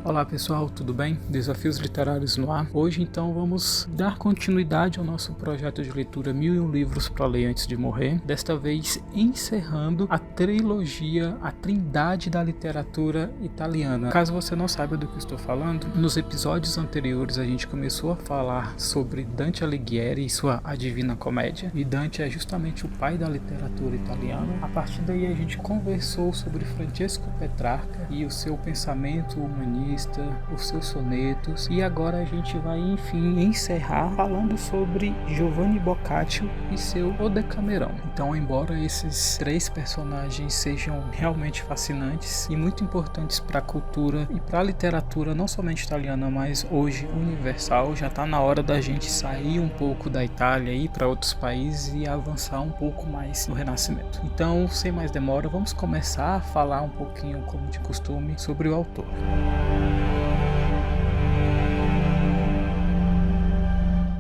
Olá pessoal, tudo bem? Desafios Literários no ar. Hoje então vamos dar continuidade ao nosso projeto de leitura 1001 livros para ler antes de morrer. Desta vez encerrando a trilogia, a trindade da literatura italiana. Caso você não saiba do que estou falando, nos episódios anteriores a gente começou a falar sobre Dante Alighieri e sua A Divina Comédia. E Dante é justamente o pai da literatura italiana. A partir daí a gente conversou sobre Francesco Petrarca e o seu pensamento humanista, os seus sonetos, e agora a gente vai enfim encerrar falando sobre Giovanni Boccaccio e seu O Decamerão. Então, embora esses três personagens sejam realmente fascinantes e muito importantes para a cultura e para a literatura, não somente italiana, mas hoje universal, já está na hora da gente sair um pouco da Itália e ir para outros países e avançar um pouco mais no Renascimento. Então, sem mais demora, vamos começar a falar um pouquinho, como de costume, sobre o autor.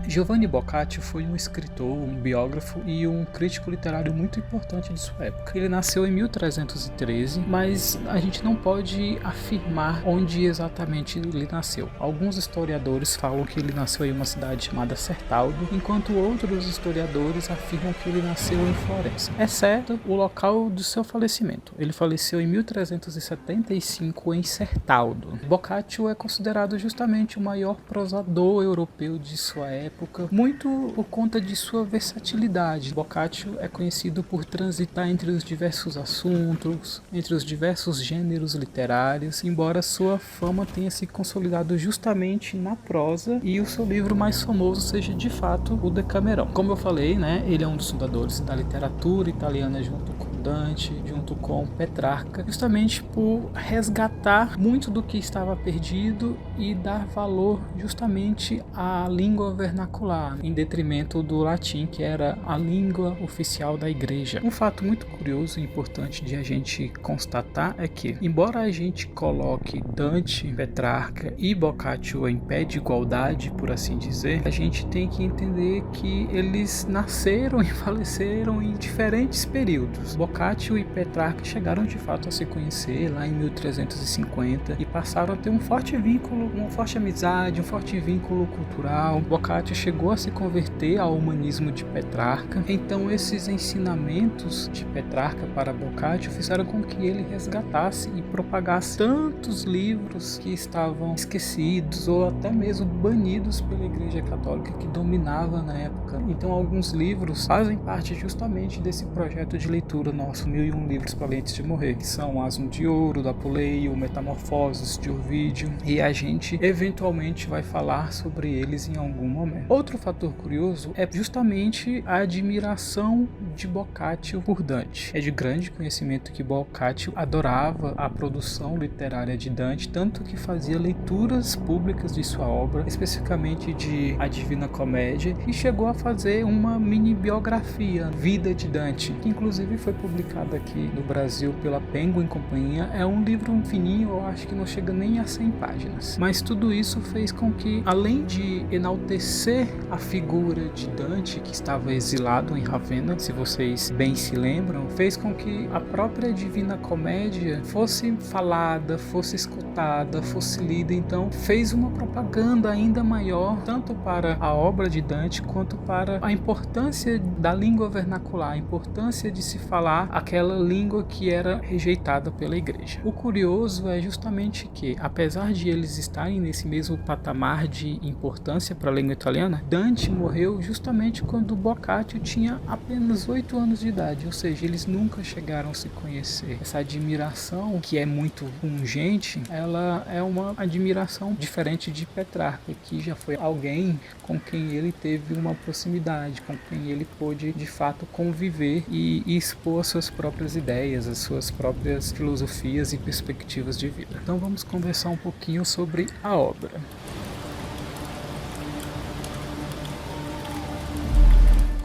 Giovanni Boccaccio foi um escritor, um biógrafo e um crítico literário muito importante de sua época. Ele nasceu em 1313, mas a gente não pode afirmar onde exatamente ele nasceu. Alguns historiadores falam que ele nasceu em uma cidade chamada Certaldo, enquanto outros historiadores afirmam que ele nasceu em Florença, exceto o local do seu falecimento. Ele faleceu em 1375 em Certaldo. Boccaccio é considerado justamente o maior prosador europeu de sua época, muito por conta de sua versatilidade. Boccaccio é conhecido por transitar entre os diversos assuntos, entre os diversos gêneros literários, embora sua fama tenha se consolidado justamente na prosa e o seu livro mais famoso seja de fato o Decamerão. Como eu falei, ele é um dos fundadores da literatura italiana junto com Dante, junto com Petrarca, justamente por resgatar muito do que estava perdido e dar valor justamente à língua vernacular, em detrimento do latim, que era a língua oficial da igreja. Um fato muito curioso e importante de a gente constatar é que, embora a gente coloque Dante, Petrarca e Boccaccio em pé de igualdade, por assim dizer, a gente tem que entender que eles nasceram e faleceram em diferentes períodos. Boccaccio e Petrarca chegaram de fato a se conhecer lá em 1350 e passaram a ter um forte vínculo, uma forte amizade, um forte vínculo cultural. Boccaccio chegou a se converter ao humanismo de Petrarca, então esses ensinamentos de Petrarca para Boccaccio fizeram com que ele resgatasse e propagasse tantos livros que estavam esquecidos ou até mesmo banidos pela Igreja Católica que dominava na época. Então alguns livros fazem parte justamente desse projeto de leitura nosso, 1001 livros para ler antes de morrer, que são Asno de Ouro, da Apuleio, Metamorfoses de Ovídio, e a gente eventualmente vai falar sobre eles em algum momento. Outro fator curioso é justamente a admiração de Boccaccio por Dante. É de grande conhecimento que Boccaccio adorava a produção literária de Dante, tanto que fazia leituras públicas de sua obra, especificamente de A Divina Comédia, e chegou a fazer uma mini biografia, Vida de Dante, que inclusive foi publicada aqui no Brasil pela Penguin Companhia. É um livro fininho, eu acho que não chega nem a 100 páginas. Mas tudo isso fez com que, além de enaltecer a figura de Dante, que estava exilado em Ravenna, se vocês bem se lembram, fez com que a própria Divina Comédia fosse falada, fosse escutada, fosse lida. Então fez uma propaganda ainda maior, tanto para a obra de Dante, quanto para a importância da língua vernacular, a importância de se falar aquela língua que era rejeitada pela igreja. O curioso é justamente que, apesar de eles estarem nesse mesmo patamar de importância para a língua italiana, Dante morreu justamente quando Boccaccio tinha apenas 8 anos de idade, ou seja, eles nunca chegaram a se conhecer. Essa admiração, que é muito pungente, ela é uma admiração diferente de Petrarca, que já foi alguém com quem ele teve uma proximidade, com quem ele pôde de fato conviver e expor as suas próprias ideias, as suas próprias filosofias e perspectivas de vida. Então vamos conversar um pouquinho sobre a obra.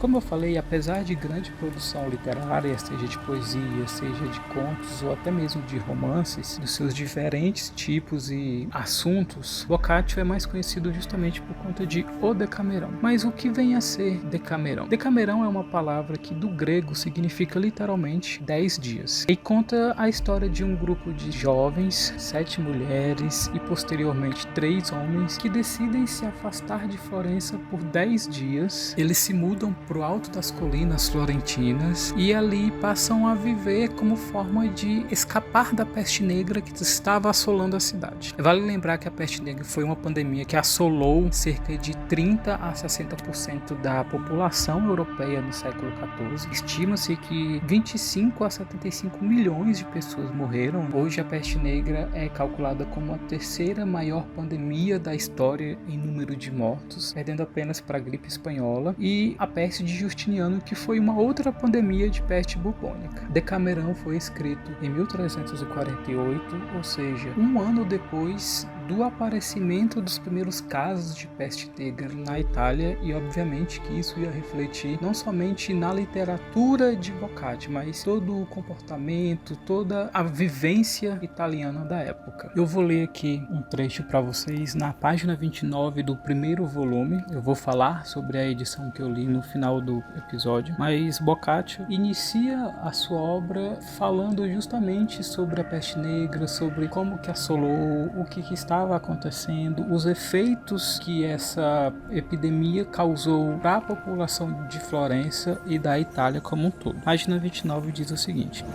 Como eu falei, apesar de grande produção literária, seja de poesia, seja de contos ou até mesmo de romances, dos seus diferentes tipos e assuntos, Boccaccio é mais conhecido justamente por conta de O Decamerão. Mas o que vem a ser Decamerão? Decamerão é uma palavra que do grego significa literalmente 10 dias e conta a história de um grupo de jovens, 7 mulheres e posteriormente 3 homens que decidem se afastar de Florença por 10 dias. Eles se mudam para o alto das colinas florentinas e ali passam a viver como forma de escapar da peste negra que estava assolando a cidade. Vale lembrar que a peste negra foi uma pandemia que assolou cerca de 30 a 60% da população europeia no século XIV. Estima-se que 25 a 75 milhões de pessoas morreram. Hoje a peste negra é calculada como a terceira maior pandemia da história em número de mortos, perdendo apenas para a gripe espanhola e a peste de Justiniano, que foi uma outra pandemia de peste bubônica. Decamerão foi escrito em 1348, ou seja, um ano depois do aparecimento dos primeiros casos de peste negra na Itália, e obviamente que isso ia refletir não somente na literatura de Boccaccio, mas todo o comportamento, toda a vivência italiana da época. Eu vou ler aqui um trecho para vocês na página 29 do primeiro volume. Eu vou falar sobre a edição que eu li no final do episódio, mas Boccaccio inicia a sua obra falando justamente sobre a peste negra, sobre como que assolou, o que estava acontecendo, os efeitos que essa epidemia causou para a população de Florença e da Itália como um todo. Página 29 diz o seguinte: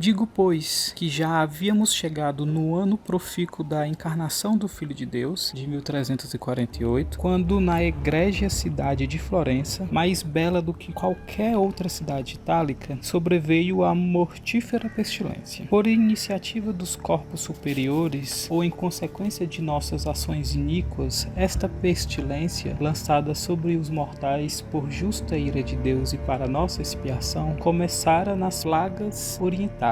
digo, pois, que já havíamos chegado no ano profícuo da encarnação do Filho de Deus, de 1348, quando na egrégia cidade de Florença, mais bela do que qualquer outra cidade itálica, sobreveio a mortífera pestilência. Por iniciativa dos corpos superiores, ou em consequência de nossas ações iníquas, esta pestilência, lançada sobre os mortais por justa ira de Deus e para nossa expiação, começara nas plagas orientais,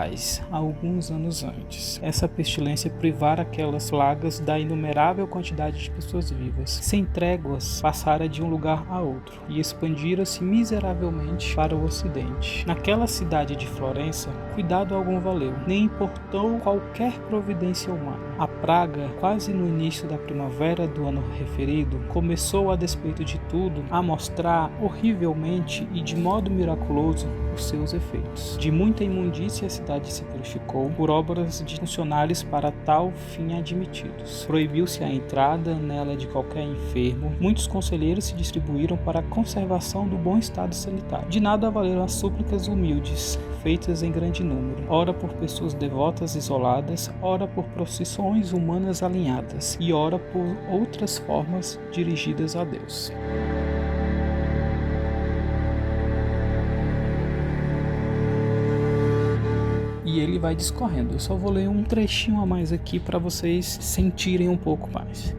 há alguns anos antes. Essa pestilência privara aquelas plagas da inumerável quantidade de pessoas vivas. Sem tréguas, passara de um lugar a outro e expandira-se miseravelmente para o ocidente. Naquela cidade de Florença, cuidado algum valeu, nem importou qualquer providência humana. A praga, quase no início da primavera do ano referido, começou, a despeito de tudo, a mostrar horrivelmente e de modo miraculoso os seus efeitos. De muita imundícia a cidade se purificou por obras de funcionários para tal fim admitidos. Proibiu-se a entrada nela de qualquer enfermo. Muitos conselheiros se distribuíram para a conservação do bom estado sanitário. De nada valeram as súplicas humildes, feitas em grande número, ora por pessoas devotas isoladas, ora por procissões humanas alinhadas, e ora por outras formas dirigidas a Deus. E ele vai discorrendo. Eu só vou ler um trechinho a mais aqui para vocês sentirem um pouco mais.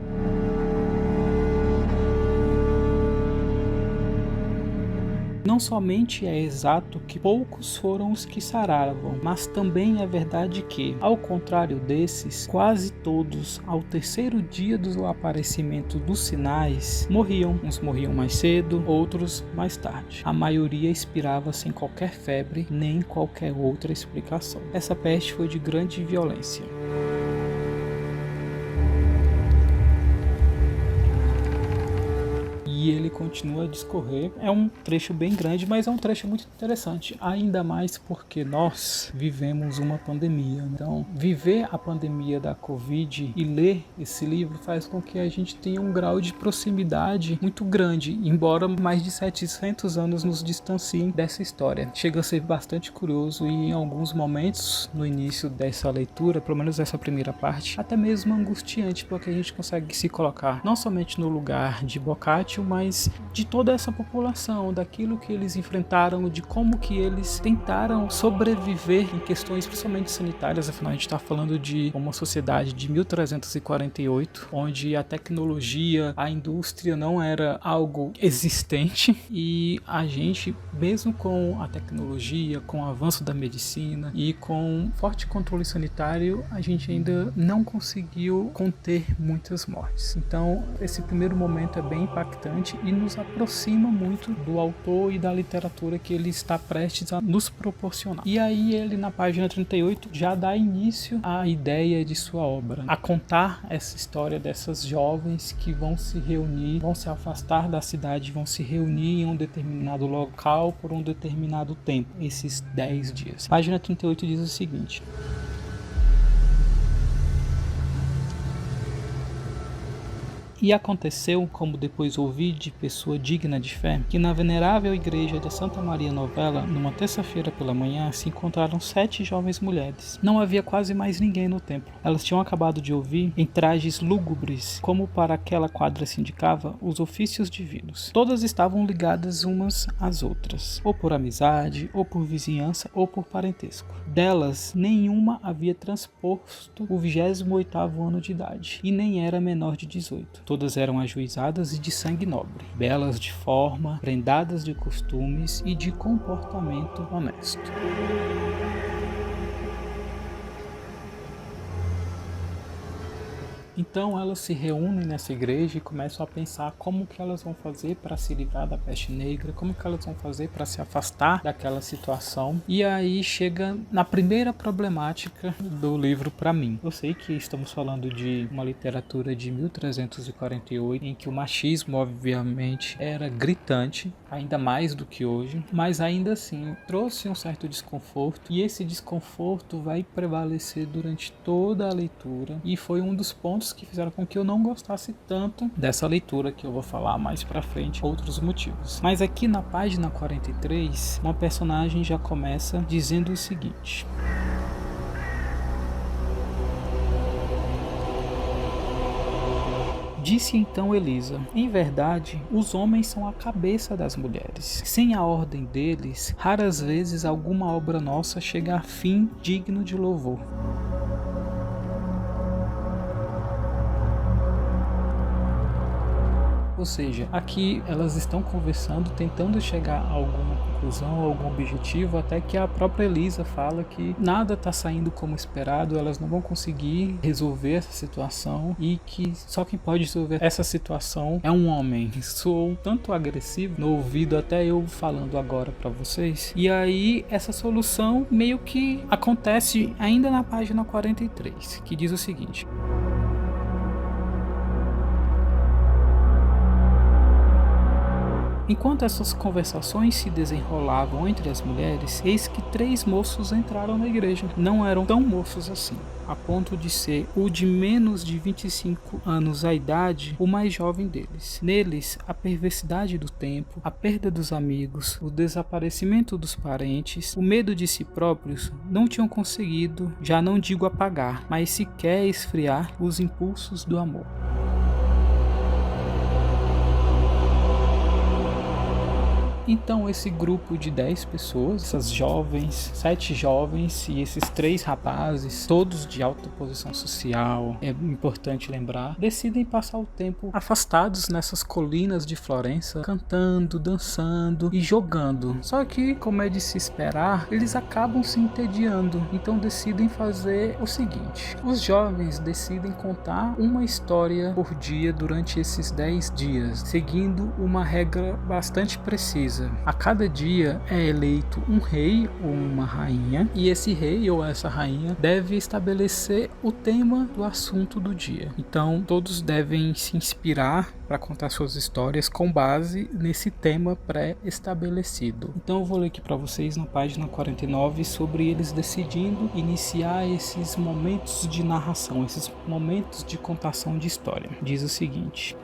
Não somente é exato que poucos foram os que saravam, mas também é verdade que, ao contrário desses, quase todos, ao terceiro dia do aparecimento dos sinais, morriam. Uns morriam mais cedo, outros mais tarde. A maioria expirava sem qualquer febre, nem qualquer outra explicação. Essa peste foi de grande violência. E ele continua a discorrer. É um trecho bem grande, mas é um trecho muito interessante, ainda mais porque nós vivemos uma pandemia. Então, viver a pandemia da Covid e ler esse livro faz com que a gente tenha um grau de proximidade muito grande, embora mais de 700 anos nos distanciem dessa história. Chega a ser bastante curioso e em alguns momentos, no início dessa leitura, pelo menos essa primeira parte, até mesmo angustiante, porque a gente consegue se colocar não somente no lugar de Boccaccio, mas mas de toda essa população, daquilo que eles enfrentaram, de como que eles tentaram sobreviver em questões principalmente sanitárias. Afinal, a gente está falando de uma sociedade de 1348, onde a tecnologia, a indústria não era algo existente, e a gente, mesmo com a tecnologia, com o avanço da medicina e com forte controle sanitário, a gente ainda não conseguiu conter muitas mortes. Então, esse primeiro momento é bem impactante e nos aproxima muito do autor e da literatura que ele está prestes a nos proporcionar. E aí ele, na página 38, já dá início à ideia de sua obra, a contar essa história dessas jovens que vão se reunir, vão se afastar da cidade, vão se reunir em um determinado local por um determinado tempo, esses 10 dias. Página 38 diz o seguinte: E aconteceu, como depois ouvi de pessoa digna de fé, que na venerável igreja de Santa Maria Novella, numa terça-feira pela manhã, se encontraram 7 jovens mulheres. Não havia quase mais ninguém no templo. Elas tinham acabado de ouvir, em trajes lúgubres, como para aquela quadra se indicava, os ofícios divinos. Todas estavam ligadas umas às outras, ou por amizade, ou por vizinhança, ou por parentesco. Delas, nenhuma havia transposto o 28º ano de idade, e nem era menor de 18. Todas eram ajuizadas e de sangue nobre, belas de forma, prendadas de costumes e de comportamento honesto. Então elas se reúnem nessa igreja e começam a pensar como que elas vão fazer para se livrar da peste negra, como que elas vão fazer para se afastar daquela situação. E aí chega na primeira problemática do livro para mim. Eu sei que estamos falando de uma literatura de 1348, em que o machismo obviamente era gritante, ainda mais do que hoje, mas ainda assim trouxe um certo desconforto, e esse desconforto vai prevalecer durante toda a leitura, e foi um dos pontos que fizeram com que eu não gostasse tanto dessa leitura, que eu vou falar mais pra frente, outros motivos. Mas aqui na página 43, uma personagem já começa dizendo o seguinte: Disse então Elisa: Em verdade, os homens são a cabeça das mulheres. Sem a ordem deles, raras vezes alguma obra nossa chega a fim digno de louvor. Ou seja, aqui elas estão conversando, tentando chegar a alguma conclusão, a algum objetivo, até que a própria Elisa fala que nada está saindo como esperado, elas não vão conseguir resolver essa situação, e que só quem pode resolver essa situação é um homem. Soou tanto agressivo no ouvido, até eu falando agora para vocês. E aí essa solução meio que acontece ainda na página 43, que diz o seguinte: Enquanto essas conversações se desenrolavam entre as mulheres, eis que 3 moços entraram na igreja. Não eram tão moços assim, a ponto de ser o de menos de 25 anos a idade, o mais jovem deles. Neles, a perversidade do tempo, a perda dos amigos, o desaparecimento dos parentes, o medo de si próprios não tinham conseguido, já não digo apagar, mas sequer esfriar os impulsos do amor. Então esse grupo de 10 pessoas, essas jovens, 7 jovens e esses 3 rapazes, todos de alta posição social, é importante lembrar, decidem passar o tempo afastados nessas colinas de Florença, cantando, dançando e jogando. Só que, como é de se esperar, eles acabam se entediando, então decidem fazer o seguinte: os jovens decidem contar uma história por dia durante esses 10 dias, seguindo uma regra bastante precisa. A cada dia é eleito um rei ou uma rainha, e esse rei ou essa rainha deve estabelecer o tema do assunto do dia. Então todos devem se inspirar para contar suas histórias com base nesse tema pré-estabelecido. Então eu vou ler aqui para vocês na página 49 sobre eles decidindo iniciar esses momentos de narração, esses momentos de contação de história. Diz o seguinte: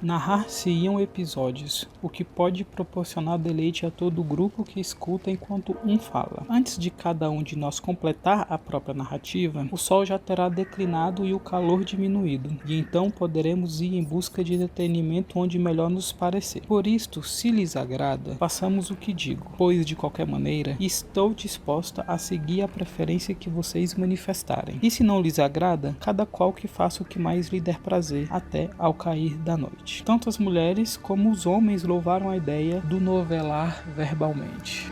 Narrar-se-iam episódios, o que pode proporcionar deleite a todo o grupo que escuta enquanto um fala. Antes de cada um de nós completar a própria narrativa, o sol já terá declinado e o calor diminuído, e então poderemos ir em busca de entretenimento onde melhor nos parecer. Por isto, se lhes agrada, façamos o que digo, pois de qualquer maneira, estou disposta a seguir a preferência que vocês manifestarem. E se não lhes agrada, cada qual que faça o que mais lhe der prazer, até ao cair da noite. Tanto as mulheres como os homens louvaram a ideia do novelar verbalmente.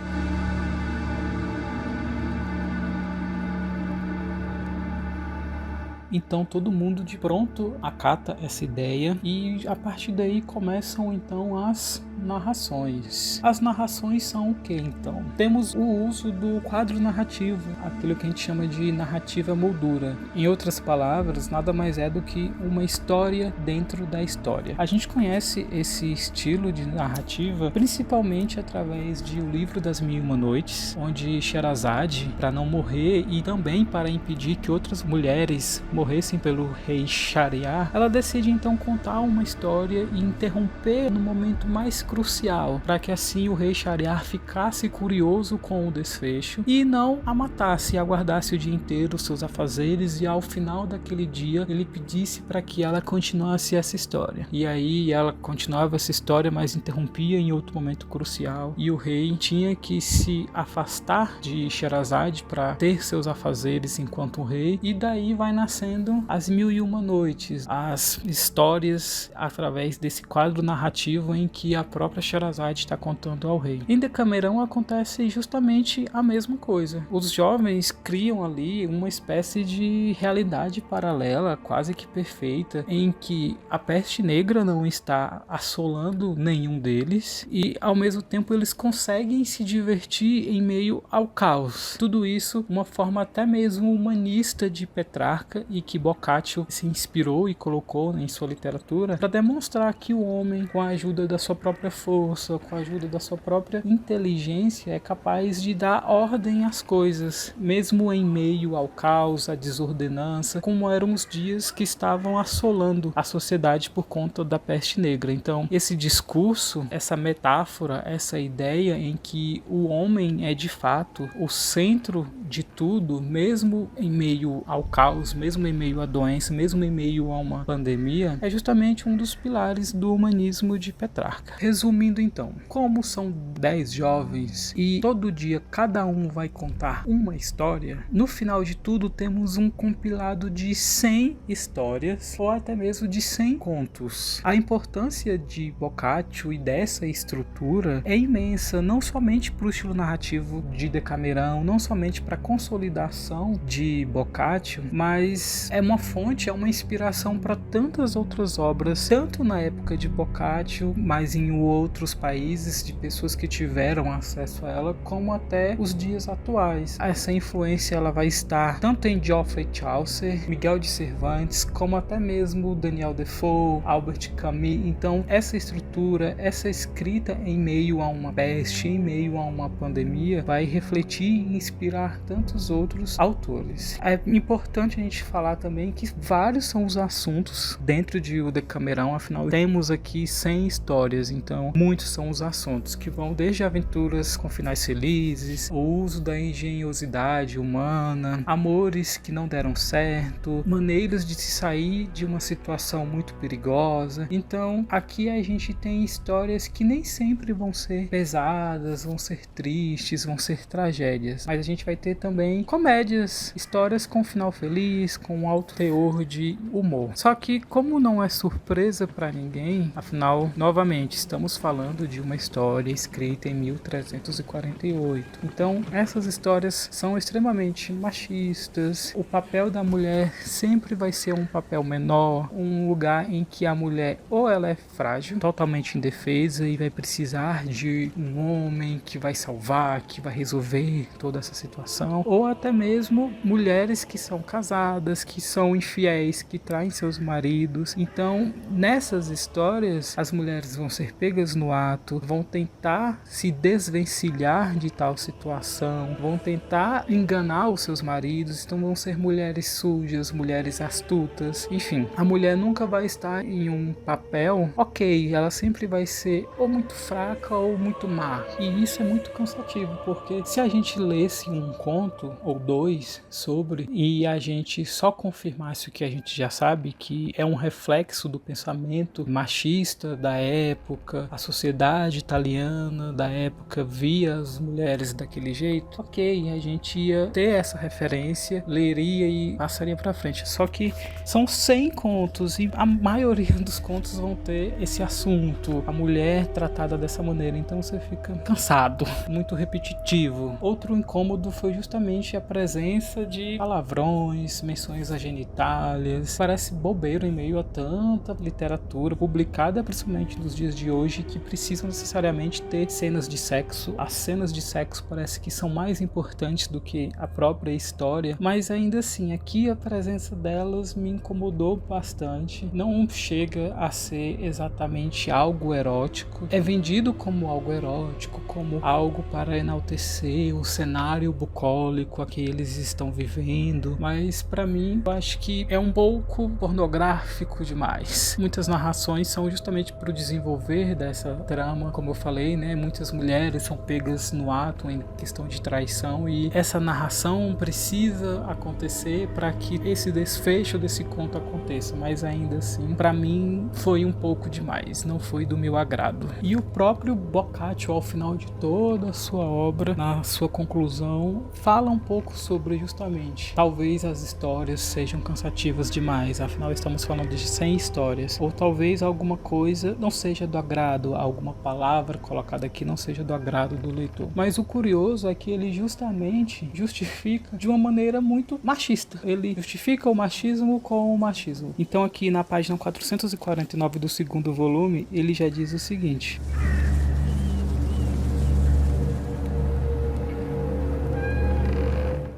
Então todo mundo de pronto acata essa ideia e a partir daí começam então as narrações. As narrações são o que então? Temos o uso do quadro narrativo, aquilo que a gente chama de narrativa moldura. Em outras palavras, nada mais é do que uma história dentro da história. A gente conhece esse estilo de narrativa principalmente através de O Livro das Mil e Uma Noites, onde Sherazade, para não morrer e também para impedir que outras mulheres morressem pelo rei Shahryar, ela decide então contar uma história e interromper no momento mais crucial, para que assim o rei Shahryar ficasse curioso com o desfecho e não a matasse, aguardasse o dia inteiro os seus afazeres e ao final daquele dia ele pedisse para que ela continuasse essa história. E aí ela continuava essa história, mas interrompia em outro momento crucial e o rei tinha que se afastar de Sherazade para ter seus afazeres enquanto rei, e daí vai nascendo as Mil e Uma Noites, as histórias através desse quadro narrativo em que a própria Sherazade está contando ao rei. Em Decamerão acontece justamente a mesma coisa. Os jovens criam ali uma espécie de realidade paralela, quase que perfeita, em que a peste negra não está assolando nenhum deles e ao mesmo tempo eles conseguem se divertir em meio ao caos. Tudo isso uma forma até mesmo humanista de Petrarca e que Boccaccio se inspirou e colocou em sua literatura para demonstrar que o homem, com a ajuda da sua própria força, com a ajuda da sua própria inteligência, é capaz de dar ordem às coisas, mesmo em meio ao caos, à desordenança, como eram os dias que estavam assolando a sociedade por conta da peste negra. Então, esse discurso, essa metáfora, essa ideia em que o homem é de fato o centro de tudo, mesmo em meio ao caos, mesmo em meio à doença, mesmo em meio a uma pandemia, é justamente um dos pilares do humanismo de Petrarca. Resumindo então, como são 10 jovens e todo dia cada um vai contar uma história, no final de tudo temos um compilado de 100 histórias ou até mesmo de 100 contos. A importância de Boccaccio e dessa estrutura é imensa, não somente para o estilo narrativo de Decamerão, não somente para a consolidação de Boccaccio, mas é uma fonte, é uma inspiração para tantas outras obras, tanto na época de Boccaccio, mas em outros países, de pessoas que tiveram acesso a ela, como até os dias atuais. Essa influência ela vai estar tanto em Geoffrey Chaucer, Miguel de Cervantes, como até mesmo Daniel Defoe, Albert Camus. Então essa estrutura, essa escrita em meio a uma peste, em meio a uma pandemia, vai refletir e inspirar tantos outros autores. É importante a gente falar também que vários são os assuntos dentro de O Decamerão, afinal temos aqui 100 histórias, então muitos são os assuntos que vão desde aventuras com finais felizes, o uso da engenhosidade humana, amores que não deram certo, maneiras de se sair de uma situação muito perigosa. Então aqui a gente tem histórias que nem sempre vão ser pesadas, vão ser tristes, vão ser tragédias, mas a gente vai ter também comédias, histórias com final feliz, com um alto teor de humor. Só que como não é surpresa para ninguém, afinal, novamente, estamos falando de uma história escrita em 1348. Então, essas histórias são extremamente machistas. O papel da mulher sempre vai ser um papel menor, um lugar em que a mulher ou ela é frágil, totalmente totalmente indefesa e vai precisar de um homem que vai salvar, que vai resolver toda essa situação, ou até mesmo mulheres que são casadas, que são infiéis, que traem seus maridos. Então, nessas histórias, as mulheres vão ser pegas no ato, vão tentar se desvencilhar de tal situação, vão tentar enganar os seus maridos, então vão ser mulheres sujas, mulheres astutas, enfim. A mulher nunca vai estar em um papel, ok, ela sempre vai ser ou muito fraca ou muito má. E isso é muito cansativo, porque se a gente lesse um conto ou dois sobre e a gente só confirmasse o que a gente já sabe, que é um reflexo do pensamento machista da época, a sociedade italiana da época via as mulheres daquele jeito, ok, a gente ia ter essa referência, leria e passaria pra frente. Só que são 100 contos e a maioria dos contos vão ter esse assunto, a mulher tratada dessa maneira, então você fica cansado, muito repetitivo. Outro incômodo foi justamente a presença de palavrões, menções a genitálias. Parece bobeiro em meio a tanta literatura publicada, principalmente nos dias de hoje, que precisam necessariamente ter cenas de sexo. As cenas de sexo parece que são mais importantes do que a própria história, mas ainda assim, aqui a presença delas me incomodou bastante. Não chega a ser exatamente algo erótico. É vendido como algo erótico, como algo para enaltecer o cenário bucólico a que eles estão vivendo, mas para mim eu acho que é um pouco pornográfico demais. Muitas narrações são justamente para o desenvolver dessa trama, como eu falei, né? Muitas mulheres são pegas no ato em questão de traição e essa narração precisa acontecer para que esse desfecho desse conto aconteça, mas ainda assim, para mim foi um pouco demais, não foi do meu agrado. E o próprio Boccaccio, ao final de toda a sua obra, na sua conclusão, fala um pouco sobre justamente, talvez as histórias sejam cansativas demais, afinal estamos falando de 100 histórias, ou talvez alguma coisa não seja do agrado, alguma palavra colocada aqui não seja do agrado do leitor. Mas o curioso é que ele justamente justifica de uma maneira muito machista. Ele justifica o machismo com o machismo. Então aqui na página 449 do segundo volume, ele já diz o seguinte: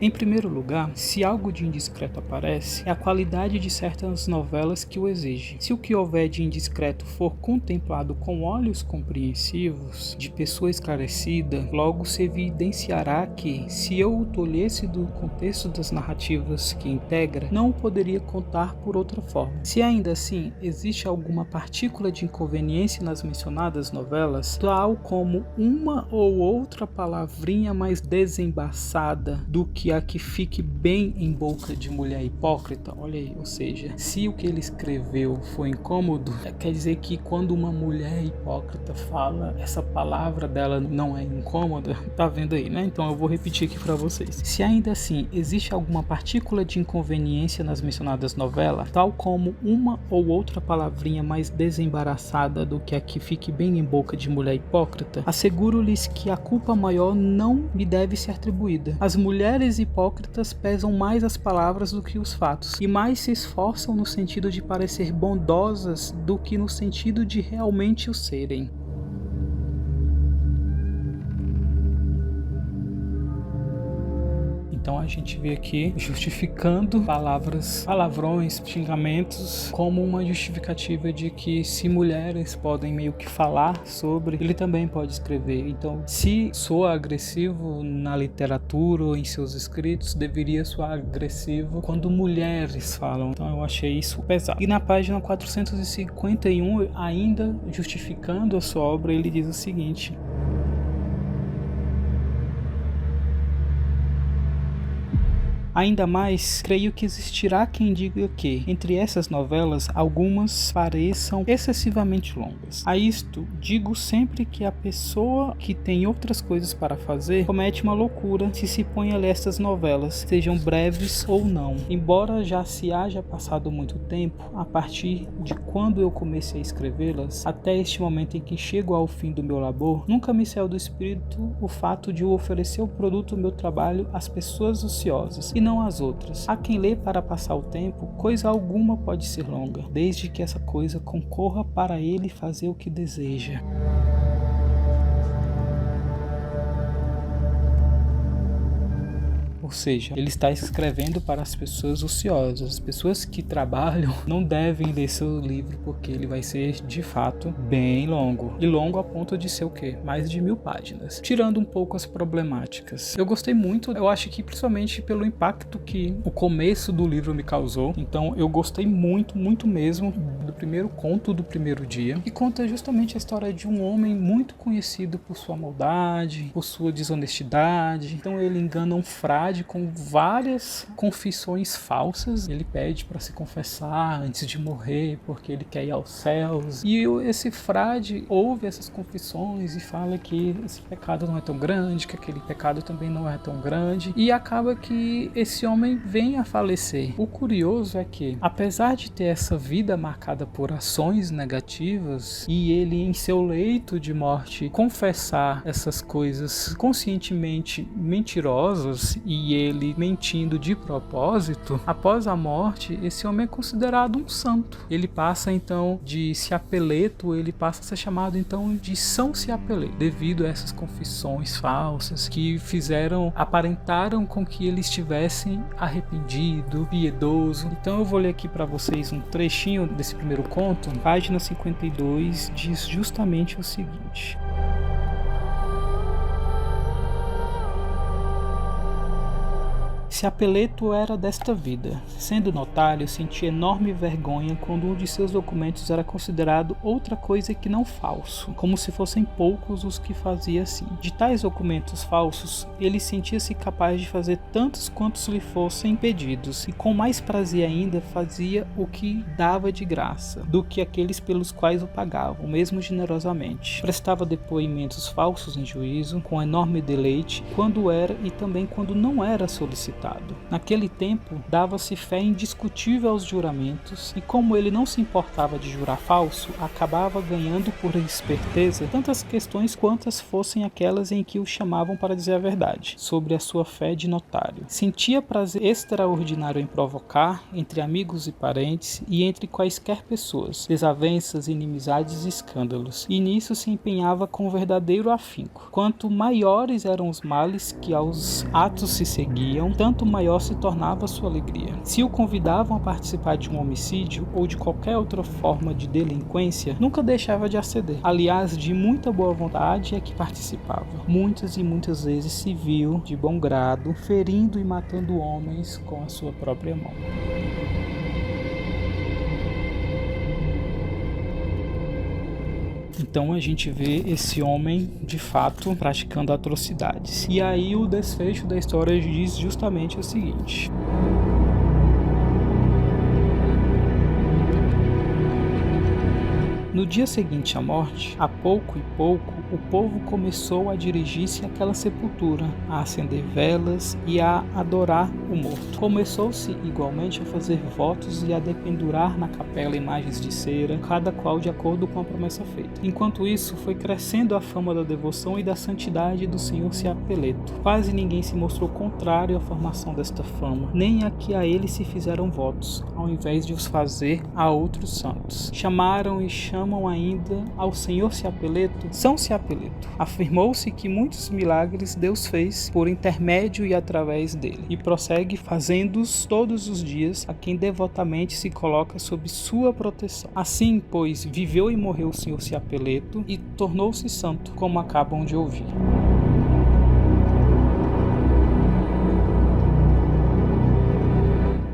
em primeiro lugar, se algo de indiscreto aparece, é a qualidade de certas novelas que o exige. Se o que houver de indiscreto for contemplado com olhos compreensivos, de pessoa esclarecida, logo se evidenciará que, se eu o tolhesse do contexto das narrativas que integra, não o poderia contar por outra forma. Se ainda assim existe alguma partícula de inconveniência nas mencionadas novelas, tal como uma ou outra palavrinha mais desembaçada do que a que fique bem em boca de mulher hipócrita, olha aí, ou seja, se o que ele escreveu foi incômodo, quer dizer que quando uma mulher hipócrita fala, essa palavra dela não é incômoda, tá vendo aí, né? Então eu vou repetir aqui pra vocês. Se ainda assim existe alguma partícula de inconveniência nas mencionadas novelas, tal como uma ou outra palavrinha mais desembaraçada do que a que fique bem em boca de mulher hipócrita, asseguro-lhes que a culpa maior não me deve ser atribuída. As mulheres hipócritas pesam mais as palavras do que os fatos, e mais se esforçam no sentido de parecer bondosas do que no sentido de realmente o serem. Então a gente vê aqui justificando palavrões, xingamentos como uma justificativa de que se mulheres podem meio que falar sobre, ele também pode escrever. Então, se soa agressivo na literatura ou em seus escritos, deveria soar agressivo quando mulheres falam. Então eu achei isso pesado. E na página 451, ainda justificando a sua obra, ele diz o seguinte: ainda mais, creio que existirá quem diga que, entre essas novelas, algumas pareçam excessivamente longas. A isto, digo sempre que a pessoa que tem outras coisas para fazer comete uma loucura se se põe a ler estas novelas, sejam breves ou não. Embora já se haja passado muito tempo, a partir de quando eu comecei a escrevê-las, até este momento em que chego ao fim do meu labor, nunca me saiu do espírito o fato de eu oferecer o produto do meu trabalho às pessoas ociosas. E não as outras. Há quem lê para passar o tempo, coisa alguma pode ser longa, desde que essa coisa concorra para ele fazer o que deseja. Ou seja, ele está escrevendo para as pessoas ociosas. As pessoas que trabalham não devem ler seu livro, porque ele vai ser, de fato, bem longo. E longo a ponto de ser o quê? Mais de 1000 páginas. Tirando um pouco as problemáticas. Eu gostei muito, eu acho que principalmente pelo impacto que o começo do livro me causou. Então eu gostei muito, muito mesmo do primeiro conto do primeiro dia. E conta justamente a história de um homem muito conhecido por sua maldade, por sua desonestidade. Então ele engana um frade com várias confissões falsas. Ele pede para se confessar antes de morrer, porque ele quer ir aos céus. E esse frade ouve essas confissões e fala que esse pecado não é tão grande, que aquele pecado também não é tão grande. E acaba que esse homem vem a falecer. O curioso é que, apesar de ter essa vida marcada por ações negativas, e ele em seu leito de morte confessar essas coisas conscientemente mentirosas, e ele mentindo de propósito, após a morte, esse homem é considerado um santo. Ele passa então de Ciapeleto, ele passa a ser chamado então de São Ciapeleto, devido a essas confissões falsas que aparentaram com que ele estivesse arrependido, piedoso. Então eu vou ler aqui para vocês um trechinho desse primeiro conto. Página 52 diz justamente o seguinte: Ciapeleto era desta vida. Sendo notário, sentia enorme vergonha quando um de seus documentos era considerado outra coisa que não falso, como se fossem poucos os que fazia assim. De tais documentos falsos, ele sentia-se capaz de fazer tantos quantos lhe fossem pedidos, e com mais prazer ainda fazia o que dava de graça, do que aqueles pelos quais o pagavam, mesmo generosamente. Prestava depoimentos falsos em juízo, com enorme deleite, quando era e também quando não era solicitado. Naquele tempo, dava-se fé indiscutível aos juramentos, e como ele não se importava de jurar falso, acabava ganhando por esperteza tantas questões quantas fossem aquelas em que o chamavam para dizer a verdade, sobre a sua fé de notário. Sentia prazer extraordinário em provocar, entre amigos e parentes, e entre quaisquer pessoas, desavenças, inimizades e escândalos, e nisso se empenhava com verdadeiro afinco. Quanto maiores eram os males que aos atos se seguiam, tanto maior se tornava a sua alegria. Se o convidavam a participar de um homicídio ou de qualquer outra forma de delinquência, nunca deixava de aceder. Aliás, de muita boa vontade é que participava. Muitas e muitas vezes se viu, de bom grado, ferindo e matando homens com a sua própria mão. Então a gente vê esse homem, de fato, praticando atrocidades. E aí o desfecho da história diz justamente o seguinte: no dia seguinte à morte, a pouco e pouco, o povo começou a dirigir-se àquela sepultura, a acender velas e a adorar o morto. Começou-se igualmente a fazer votos e a dependurar na capela imagens de cera, cada qual de acordo com a promessa feita. Enquanto isso, foi crescendo a fama da devoção e da santidade do Senhor Ciapeleto. Quase ninguém se mostrou contrário à formação desta fama, nem a que a ele se fizeram votos, ao invés de os fazer a outros santos. Chamaram e chamam ainda ao Senhor Ciapeleto São Ciapeleto. Afirmou-se que muitos milagres Deus fez por intermédio e através dele, e prossegue fazendo-os todos os dias a quem devotamente se coloca sob sua proteção. Assim, pois, viveu e morreu o Senhor Ciapeleto e tornou-se santo, como acabam de ouvir.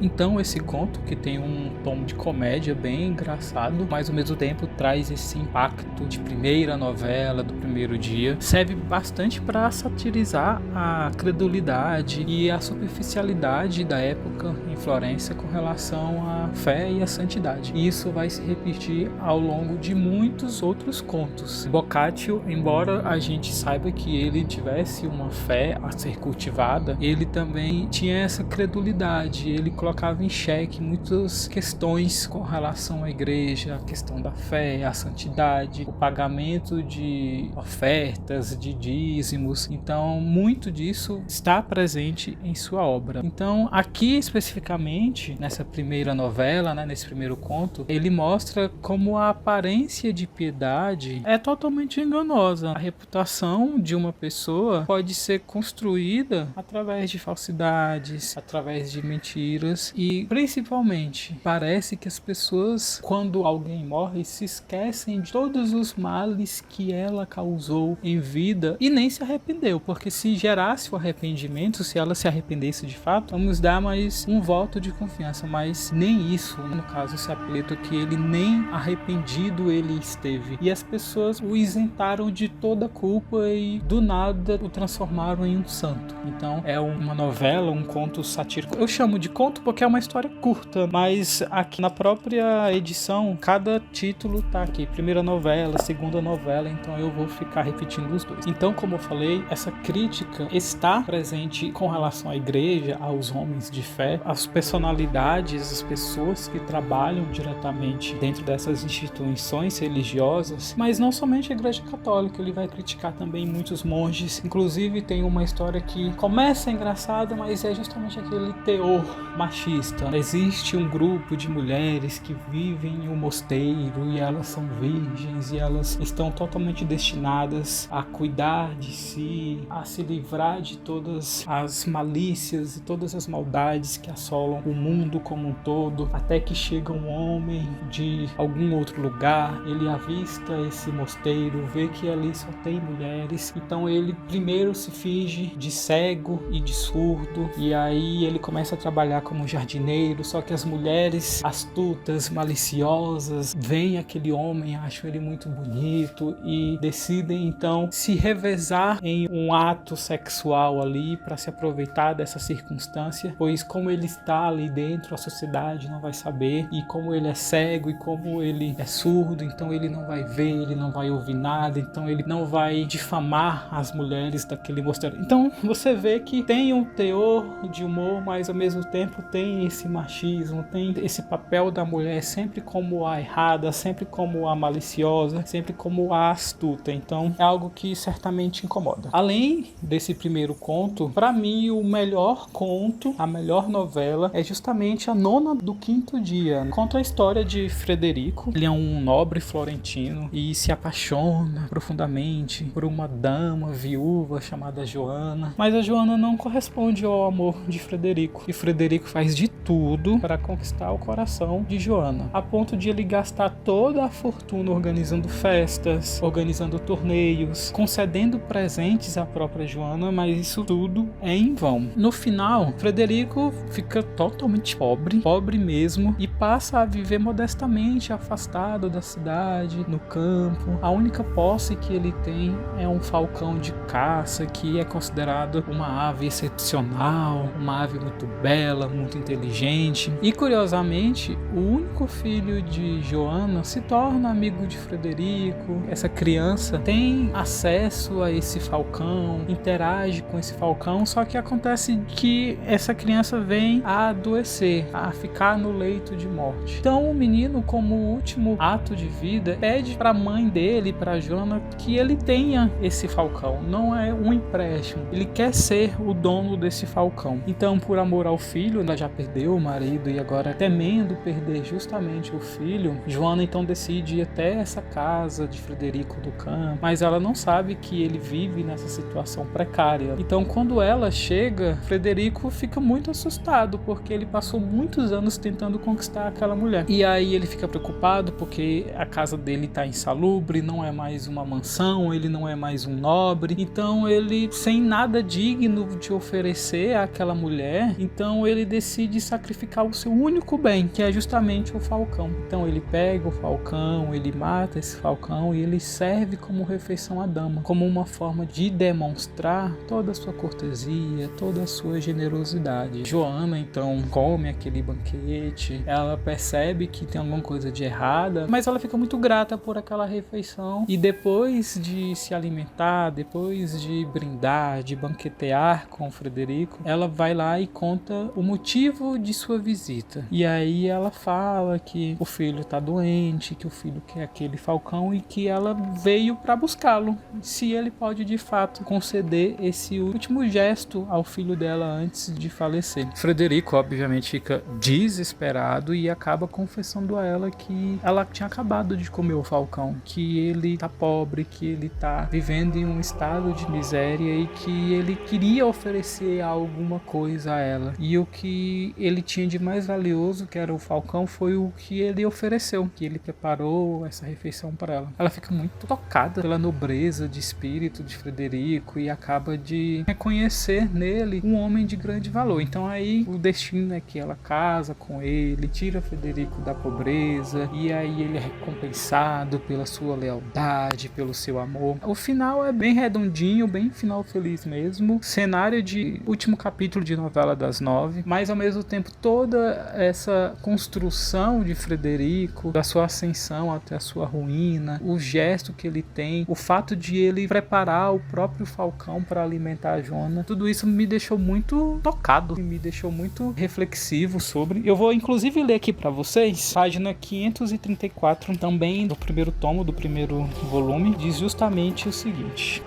Então esse conto, que tem um tom de comédia bem engraçado, mas ao mesmo tempo traz esse impacto de primeira novela, do primeiro dia, serve bastante para satirizar a credulidade e a superficialidade da época em Florença com relação à fé e à santidade. E isso vai se repetir ao longo de muitos outros contos. Boccaccio, embora a gente saiba que ele tivesse uma fé a ser cultivada, ele também tinha essa credulidade, ele colocava em xeque muitas questões com relação à igreja, a questão da fé, a santidade, o pagamento de ofertas, de dízimos. Então, muito disso está presente em sua obra. Então, aqui especificamente, nessa primeira novela, nesse primeiro conto, ele mostra como a aparência de piedade é totalmente enganosa. A reputação de uma pessoa pode ser construída através de falsidades, através de mentiras, e principalmente parece que as pessoas, quando alguém morre, se esquecem de todos os males que ela causou em vida e nem se arrependeu, porque se gerasse o arrependimento, se ela se arrependesse de fato, vamos dar mais um voto de confiança, mas nem isso, no caso se aplica, que ele nem arrependido ele esteve, e as pessoas o isentaram de toda a culpa e do nada o transformaram em um santo. Então é uma novela, um conto satírico. Eu chamo de conto porque é uma história curta, mas aqui na própria edição, cada título tá aqui, primeira novela, segunda novela, então eu vou ficar repetindo os dois. Então, como eu falei, essa crítica está presente com relação à igreja, aos homens de fé, às personalidades, as pessoas que trabalham diretamente dentro dessas instituições religiosas, mas não somente a igreja católica, ele vai criticar também muitos monges. Inclusive tem uma história que começa engraçada, mas é justamente aquele teor machista. Existe um grupo de mulheres que vivem em um mosteiro e elas são virgens e elas estão totalmente destinadas a cuidar de si, a se livrar de todas as malícias e todas as maldades que assolam o mundo como um todo, até que chega um homem de algum outro lugar, ele avista esse mosteiro, vê que ali só tem mulheres, então ele primeiro se finge de cego e de surdo, e aí ele começa a trabalhar como jardineiro, só que as mulheres astutas, maliciosas, veem aquele homem, acham ele muito bonito e decidem então se revezar em um ato sexual ali para se aproveitar dessa circunstância, pois como ele está ali dentro, a sociedade não vai saber, e como ele é cego e como ele é surdo, então ele não vai ver, ele não vai ouvir nada, então ele não vai difamar as mulheres daquele mosteiro. Então você vê que tem um teor de humor, mas ao mesmo tempo tem esse machismo, tem esse papel da mulher sempre como a errada, sempre como a maliciosa, sempre como a astuta. Então é algo que certamente incomoda. Além desse primeiro conto, para mim o melhor conto, a melhor novela é justamente a Nona do Quinto Dia. Conta a história de Frederico. Ele é um nobre florentino e se apaixona profundamente por uma dama viúva chamada Joana, mas a Joana não corresponde ao amor de Frederico, e Frederico faz de tudo para conquistar o coração de Joana, a ponto de ele gastar toda a fortuna organizando festas, organizando torneios, concedendo presentes à própria Joana, mas isso tudo é em vão. No final, Frederico fica totalmente pobre mesmo, e passa a viver modestamente, afastado da cidade, no campo. A única posse que ele tem é um falcão de caça, que é considerado uma ave excepcional, uma ave muito bela, muito inteligente. E curiosamente, o único filho de Joana se torna amigo de Frederico. Essa criança tem acesso a esse falcão, interage com esse falcão, só que acontece que essa criança vem a adoecer, a ficar no leito de morte. Então o menino, como último ato de vida, pede para a mãe dele, para Joana, que ele tenha esse falcão. Não é um empréstimo, ele quer ser o dono desse falcão. Então, por amor ao filho, ela já perdeu o marido e agora temendo perder justamente o filho, Joana então decide ir até essa casa de Frederico do campo, mas ela não sabe que ele vive nessa situação precária. Então, quando ela chega, Frederico fica muito assustado, porque ele passou muitos anos tentando conquistar aquela mulher. E aí ele fica preocupado porque a casa dele está insalubre, não é mais uma mansão, ele não é mais um nobre. Então ele, sem nada digno de oferecer àquela mulher, então ele decide sacrificar o seu único bem, que é justamente o falcão. Então ele pega o falcão, ele mata esse falcão e ele serve como refeição à dama, como uma forma de demonstrar toda a sua cortesia, toda a sua generosidade. Joana então come come aquele banquete, ela percebe que tem alguma coisa de errada, mas ela fica muito grata por aquela refeição, e depois de se alimentar, depois de brindar, de banquetear com o Frederico, ela vai lá e conta o motivo de sua visita. E aí ela fala que o filho tá doente, que o filho quer aquele falcão e que ela veio para buscá-lo, se ele pode de fato conceder esse último gesto ao filho dela antes de falecer. Frederico obviamente fica desesperado e acaba confessando a ela que ela tinha acabado de comer o falcão, que ele tá pobre, que ele tá vivendo em um estado de miséria e que ele queria oferecer alguma coisa a ela, e o que ele tinha de mais valioso, que era o falcão, foi o que ele ofereceu, que ele preparou essa refeição para ela. Ela fica muito tocada pela nobreza de espírito de Frederico e acaba de reconhecer nele um homem de grande valor. Então aí o destino é que ela casa com ele, tira Frederico da pobreza, e aí ele é recompensado pela sua lealdade, pelo seu amor. O final é bem redondinho, bem final feliz mesmo, cenário de último capítulo de Novela das Nove, mas ao mesmo tempo toda essa construção de Frederico, da sua ascensão até a sua ruína, o gesto que ele tem, o fato de ele preparar o próprio falcão para alimentar a Jona, tudo isso me deixou muito tocado, me deixou muito reflexivo sobre. Eu vou inclusive ler aqui para vocês, página 534, também do primeiro tomo, do primeiro volume, diz justamente o seguinte: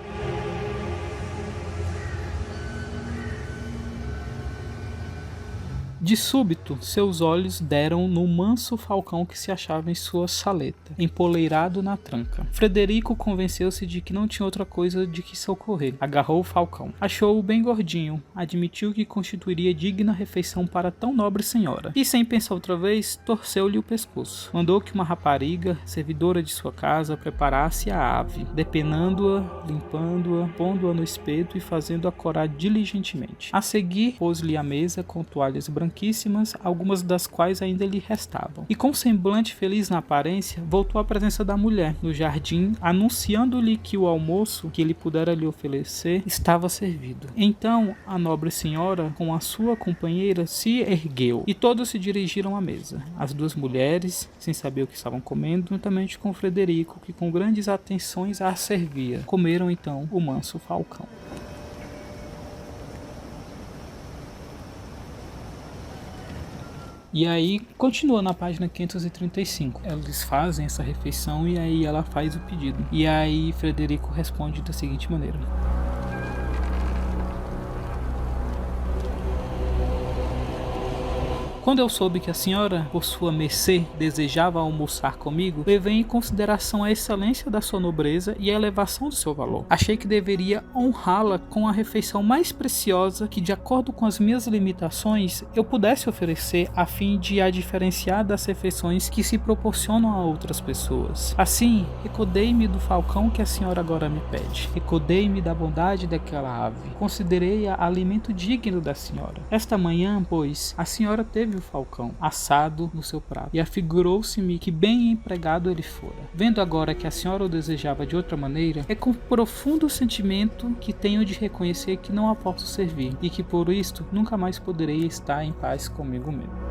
de súbito, seus olhos deram no manso falcão que se achava em sua saleta, empoleirado na tranca. Frederico convenceu-se de que não tinha outra coisa de que socorrer. Agarrou o falcão. Achou-o bem gordinho, admitiu que constituiria digna refeição para tão nobre senhora, e sem pensar outra vez, torceu-lhe o pescoço. Mandou que uma rapariga, servidora de sua casa, preparasse a ave, depenando-a, limpando-a, pondo-a no espeto e fazendo-a corar diligentemente. A seguir, pôs-lhe a mesa com toalhas branquíssimas, algumas das quais ainda lhe restavam. E com semblante feliz na aparência, voltou à presença da mulher no jardim, anunciando-lhe que o almoço que ele pudera lhe oferecer estava servido. Então a nobre senhora, com a sua companheira, se ergueu e todos se dirigiram à mesa. As duas mulheres, sem saber o que estavam comendo, juntamente com Frederico, que com grandes atenções a servia. Comeram então o manso falcão. E aí, continua na página 535. Eles fazem essa refeição e aí ela faz o pedido. E aí Frederico responde da seguinte maneira: quando eu soube que a senhora, por sua mercê, desejava almoçar comigo, levei em consideração a excelência da sua nobreza e a elevação do seu valor. Achei que deveria honrá-la com a refeição mais preciosa que, de acordo com as minhas limitações, eu pudesse oferecer, a fim de a diferenciar das refeições que se proporcionam a outras pessoas. Assim, recordei-me do falcão que a senhora agora me pede. Recordei-me da bondade daquela ave. Considerei-a alimento digno da senhora. Esta manhã, pois, a senhora teve o falcão assado no seu prato, e afigurou-se-me que bem empregado ele fora. Vendo agora que a senhora o desejava de outra maneira, é com profundo sentimento que tenho de reconhecer que não a posso servir, e que por isto nunca mais poderei estar em paz comigo mesmo.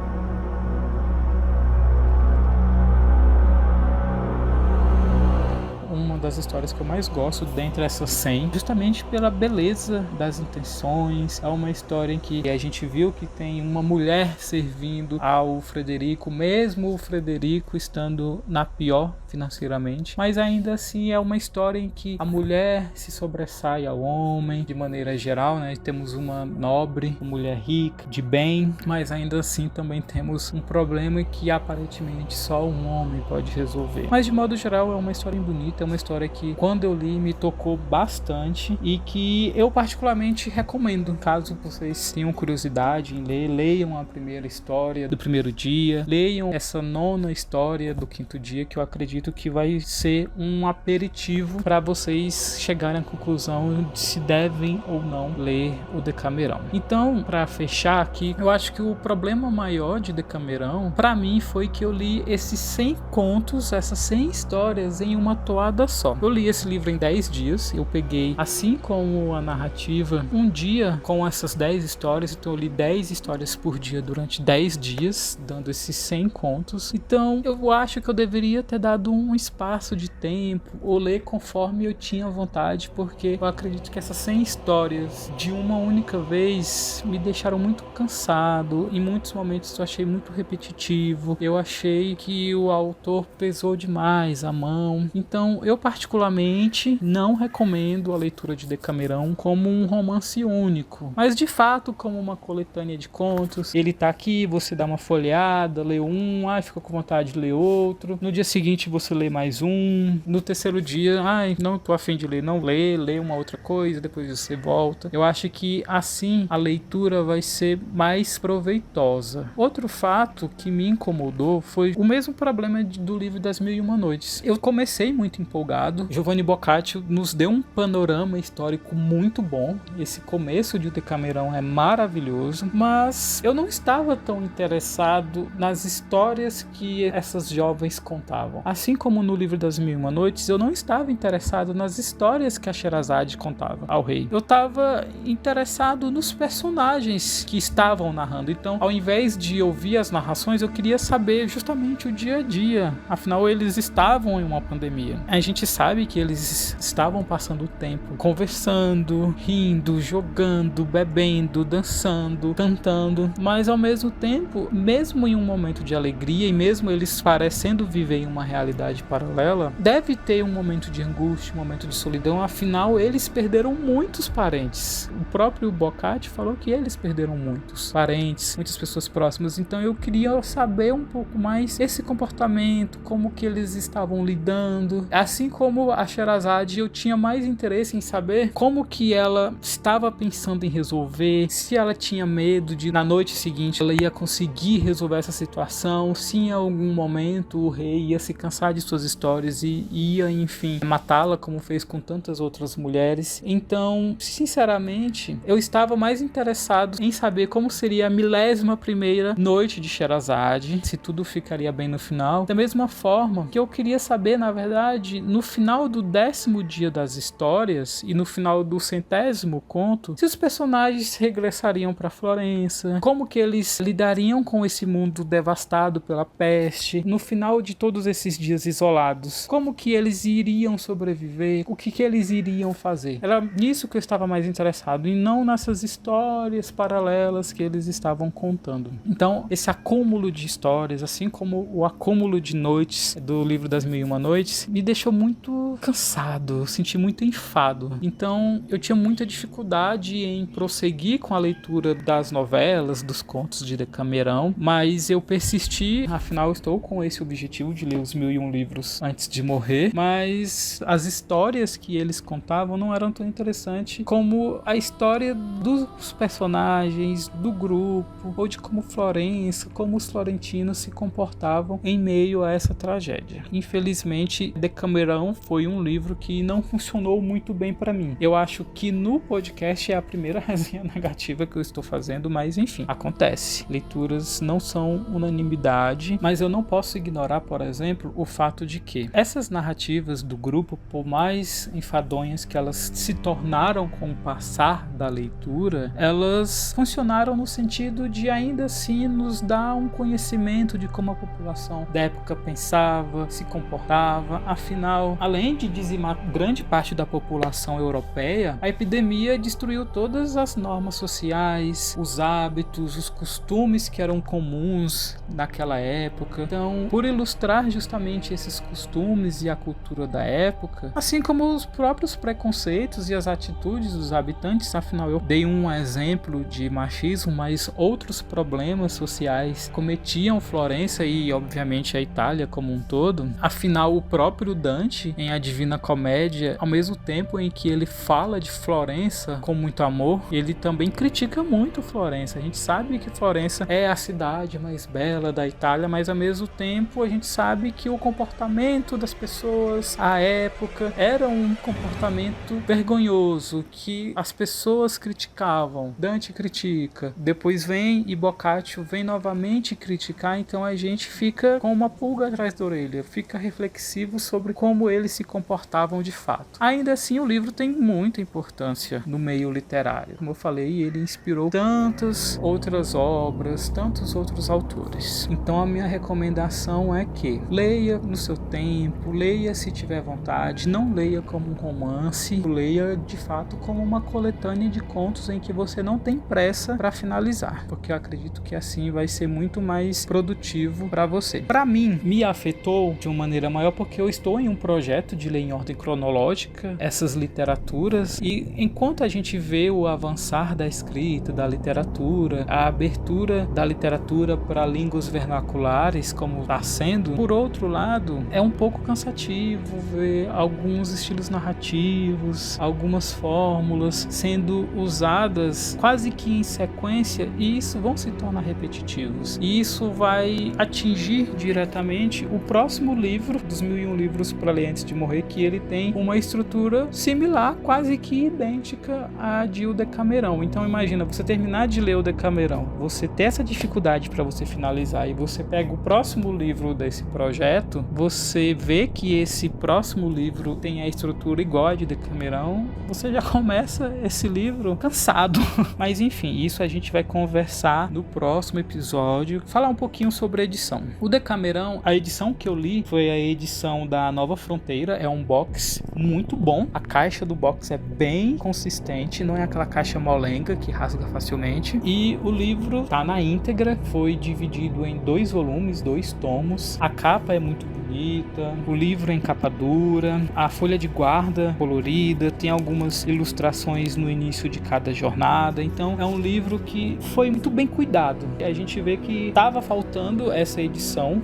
Uma das histórias que eu mais gosto dentre essas 100, justamente pela beleza das intenções. É uma história em que a gente viu que tem uma mulher servindo ao Frederico, mesmo o Frederico estando na pior financeiramente, mas ainda assim é uma história em que a mulher se sobressai ao homem de maneira geral, né? Temos uma nobre, uma mulher rica, de bem, mas ainda assim também temos um problema que aparentemente só um homem pode resolver. Mas de modo geral é uma história bonita, é uma história que quando eu li me tocou bastante e que eu particularmente recomendo. Caso vocês tenham curiosidade em ler, leiam a primeira história do primeiro dia, leiam essa 9ª história do 5º dia, que eu acredito acredito que vai ser um aperitivo para vocês chegarem à conclusão de se devem ou não ler o Decamerão. Então, para fechar aqui, eu acho que o problema maior de Decamerão, para mim, foi que eu li esses 100 contos, essas 100 histórias em uma toada só. Eu li esse livro em 10 dias, eu peguei, assim como a narrativa, um dia com essas 10 histórias, então eu li 10 histórias por dia durante 10 dias, dando esses 100 contos. Então, eu acho que eu deveria ter dado um espaço de tempo, ou ler conforme eu tinha vontade, porque eu acredito que essas 100 histórias de uma única vez me deixaram muito cansado. Em muitos momentos eu achei muito repetitivo, eu achei que o autor pesou demais a mão. Então eu particularmente não recomendo a leitura de Decamerão como um romance único, mas de fato como uma coletânea de contos. Ele tá aqui, você dá uma folheada, lê um, fica com vontade de ler outro, no dia seguinte você lê mais um, no terceiro dia, não tô a fim de ler, não lê uma outra coisa, depois você volta. Eu acho que assim a leitura vai ser mais proveitosa. Outro fato que me incomodou foi o mesmo problema do livro das Mil e Uma Noites. Eu comecei muito empolgado, Giovanni Boccaccio nos deu um panorama histórico muito bom, esse começo de Decamerão é maravilhoso, mas eu não estava tão interessado nas histórias que essas jovens contavam. Assim como no livro das Mil e Uma Noites, eu não estava interessado nas histórias que a Sherazade contava ao rei. Eu estava interessado nos personagens que estavam narrando. Então, ao invés de ouvir as narrações, eu queria saber justamente o dia a dia. Afinal, eles estavam em uma pandemia. A gente sabe que eles estavam passando o tempo conversando, rindo, jogando, bebendo, dançando, cantando, mas ao mesmo tempo, mesmo em um momento de alegria e mesmo eles parecendo viver em uma realidade paralela, deve ter um momento de angústia, um momento de solidão. Afinal, eles perderam muitos parentes. O próprio Boccaccio falou que eles perderam muitos parentes, muitas pessoas próximas. Então eu queria saber um pouco mais esse comportamento, como que eles estavam lidando. Assim como a Sherazade, eu tinha mais interesse em saber como que ela estava pensando em resolver, se ela tinha medo de na noite seguinte ela ia conseguir resolver essa situação, se em algum momento o rei ia se cansar de suas histórias e ia, enfim, matá-la como fez com tantas outras mulheres. Então, sinceramente, eu estava mais interessado em saber como seria a 11ª noite de Sherazade, se tudo ficaria bem no final. Da mesma forma que eu queria saber, na verdade, no final do 10º dia das histórias e no final do 100º conto, se os personagens regressariam para Florença, como que eles lidariam com esse mundo devastado pela peste, no final de todos esses dias isolados, como que eles iriam sobreviver, o que eles iriam fazer. Era nisso que eu estava mais interessado e não nessas histórias paralelas que eles estavam contando. Então, esse acúmulo de histórias, assim como o acúmulo de noites do livro das Mil e Uma Noites, me deixou muito cansado, eu senti muito enfado. Então, eu tinha muita dificuldade em prosseguir com a leitura das novelas, dos contos de Decamerão, mas eu persisti, afinal eu estou com esse objetivo de ler os 1001 livros antes de morrer, mas as histórias que eles contavam não eram tão interessantes como a história dos personagens, do grupo, ou de como Florença, como os florentinos se comportavam em meio a essa tragédia. Infelizmente, Decamerão foi um livro que não funcionou muito bem para mim. Eu acho que no podcast é a primeira resenha negativa que eu estou fazendo, mas enfim, acontece. Leituras não são unanimidade, mas eu não posso ignorar, por exemplo, o fato de que essas narrativas do grupo, por mais enfadonhas que elas se tornaram com o passar da leitura, elas funcionaram no sentido de ainda assim nos dar um conhecimento de como a população da época pensava, se comportava. Afinal, além de dizimar grande parte da população europeia, a epidemia destruiu todas as normas sociais, os hábitos, os costumes que eram comuns naquela época. Então, por ilustrar justamente esses costumes e a cultura da época, assim como os próprios preconceitos e as atitudes dos habitantes, afinal eu dei um exemplo de machismo, mas outros problemas sociais cometiam Florença e obviamente a Itália como um todo. Afinal, o próprio Dante, em A Divina Comédia, ao mesmo tempo em que ele fala de Florença com muito amor, ele também critica muito Florença. A gente sabe que Florença é a cidade mais bela da Itália, mas ao mesmo tempo a gente sabe que o comportamento das pessoas à época era um comportamento vergonhoso, que as pessoas criticavam. Dante critica, depois vem e Boccaccio vem novamente criticar, então a gente fica com uma pulga atrás da orelha, fica reflexivo sobre como eles se comportavam de fato. Ainda assim, o livro tem muita importância no meio literário. Como eu falei, ele inspirou tantas outras obras, tantos outros autores. Então a minha recomendação é que leia no seu tempo, leia se tiver vontade, não leia como um romance, leia de fato como uma coletânea de contos em que você não tem pressa para finalizar, porque eu acredito que assim vai ser muito mais produtivo para você. Para mim, me afetou de uma maneira maior porque eu estou em um projeto de ler em ordem cronológica essas literaturas, e enquanto a gente vê o avançar da escrita, da literatura, a abertura da literatura para línguas vernaculares, como está sendo, por outro lado, é um pouco cansativo ver alguns estilos narrativos, algumas fórmulas sendo usadas quase que em sequência, e isso vão se tornar repetitivos. E isso vai atingir diretamente o próximo livro, dos 1001 livros para ler antes de morrer, que ele tem uma estrutura similar, quase que idêntica à de O Decamerão. Então imagina, você terminar de ler O Decamerão, você ter essa dificuldade para você finalizar, e você pega o próximo livro desse projeto, você vê que esse próximo livro tem a estrutura igual a de Decamerão, você já começa esse livro cansado. Mas enfim, isso a gente vai conversar no próximo episódio, falar um pouquinho sobre a edição. O Decamerão, a edição que eu li foi a edição da Nova Fronteira, é um box muito bom, a caixa do box é bem consistente, não é aquela caixa molenga que rasga facilmente, e o livro tá na íntegra, foi dividido em 2 volumes, 2 tomos, a capa é muito bonita, o livro é em capa dura, a folha de guarda colorida, tem algumas ilustrações no início de cada jornada, então é um livro que foi muito bem cuidado. A gente vê que estava faltando essa edição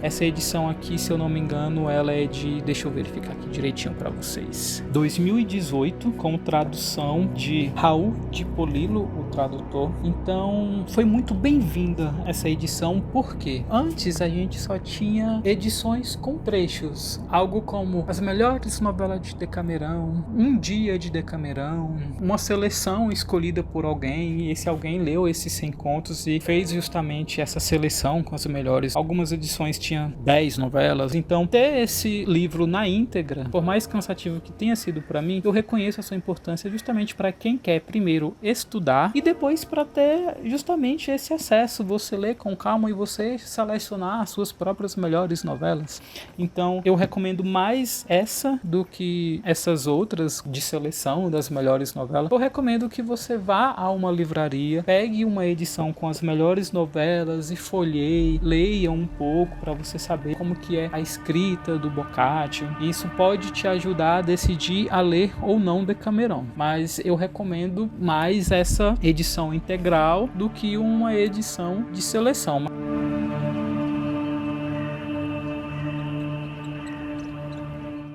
aqui, se eu não me engano, ela é de, deixa eu verificar aqui direitinho para vocês, 2018, com tradução de Raul de Polillo, o tradutor. Então foi muito bem-vinda essa edição, porque antes a gente só tinha edições com trechos, algo como as melhores novelas de Decamerão, um dia de Decamerão, uma seleção escolhida por alguém, e esse alguém leu esses 100 contos e fez justamente essa seleção com as melhores. Algumas edições tinham 10 novelas, então ter esse livro na íntegra, por mais cansativo que tenha sido para mim, eu reconheço a sua importância justamente para quem quer primeiro estudar e depois para ter justamente esse acesso, você ler com calma e você selecionar as suas próprias melhores novelas. Então eu recomendo mais essa do que essas outras de seleção das melhores novelas. Eu recomendo que você vá a uma livraria, pegue uma edição com as melhores novelas e folheie, leia um pouco para você saber como que é a escrita do Boccaccio. Isso pode te ajudar a decidir a ler ou não Decamerão, mas eu recomendo mais essa edição integral do que uma edição de seleção.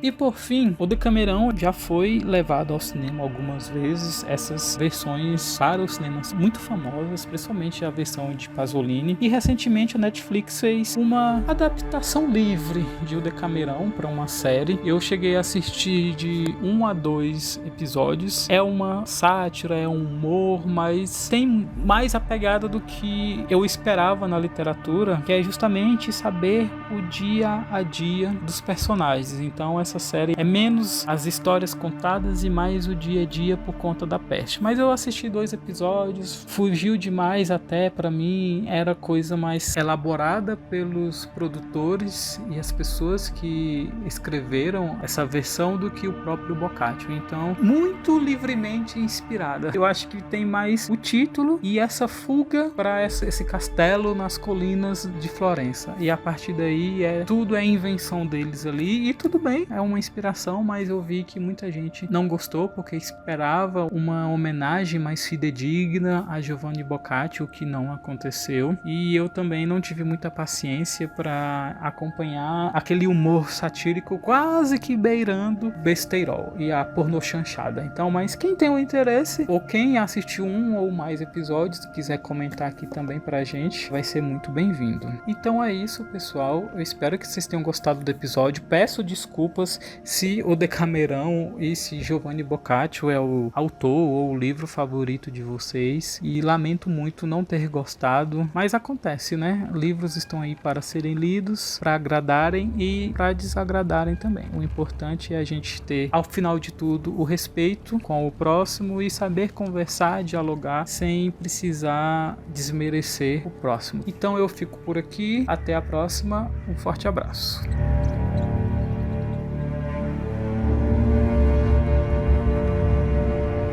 E por fim, o Decamerão já foi levado ao cinema algumas vezes, essas versões para os cinemas muito famosas, principalmente a versão de Pasolini, e recentemente a Netflix fez uma adaptação livre de O Decamerão para uma série. Eu cheguei a assistir de 1 a 2 episódios, é uma sátira, é um humor, mas tem mais a pegada do que eu esperava na literatura, que é justamente saber o dia a dia dos personagens. Então essa série é menos as histórias contadas e mais o dia a dia por conta da peste. Mas eu assisti 2 episódios, fugiu demais até para mim, era coisa mais elaborada pelos produtores e as pessoas que escreveram essa versão do que o próprio Boccaccio. Então, muito livremente inspirada. Eu acho que tem mais o título e essa fuga para esse castelo nas colinas de Florença. E a partir daí tudo é invenção deles ali, e tudo bem, é uma inspiração, mas eu vi que muita gente não gostou porque esperava uma homenagem mais fidedigna a Giovanni Boccaccio, o que não aconteceu. E eu também não tive muita paciência para acompanhar aquele humor satírico quase que beirando besteirol e a pornochanchada. Então, mas quem tem o interesse ou quem assistiu um ou mais episódios, quiser comentar aqui também pra gente, vai ser muito bem-vindo. Então é isso, pessoal. Eu espero que vocês tenham gostado do episódio. Peço desculpas se o Decamerão e se Giovanni Boccaccio é o autor ou o livro favorito de vocês, e lamento muito não ter gostado, mas acontece, né? Livros estão aí para serem lidos, para agradarem e para desagradarem também. O importante é a gente ter, ao final de tudo, o respeito com o próximo e saber conversar, dialogar sem precisar desmerecer o próximo. Então eu fico por aqui, até a próxima, um forte abraço.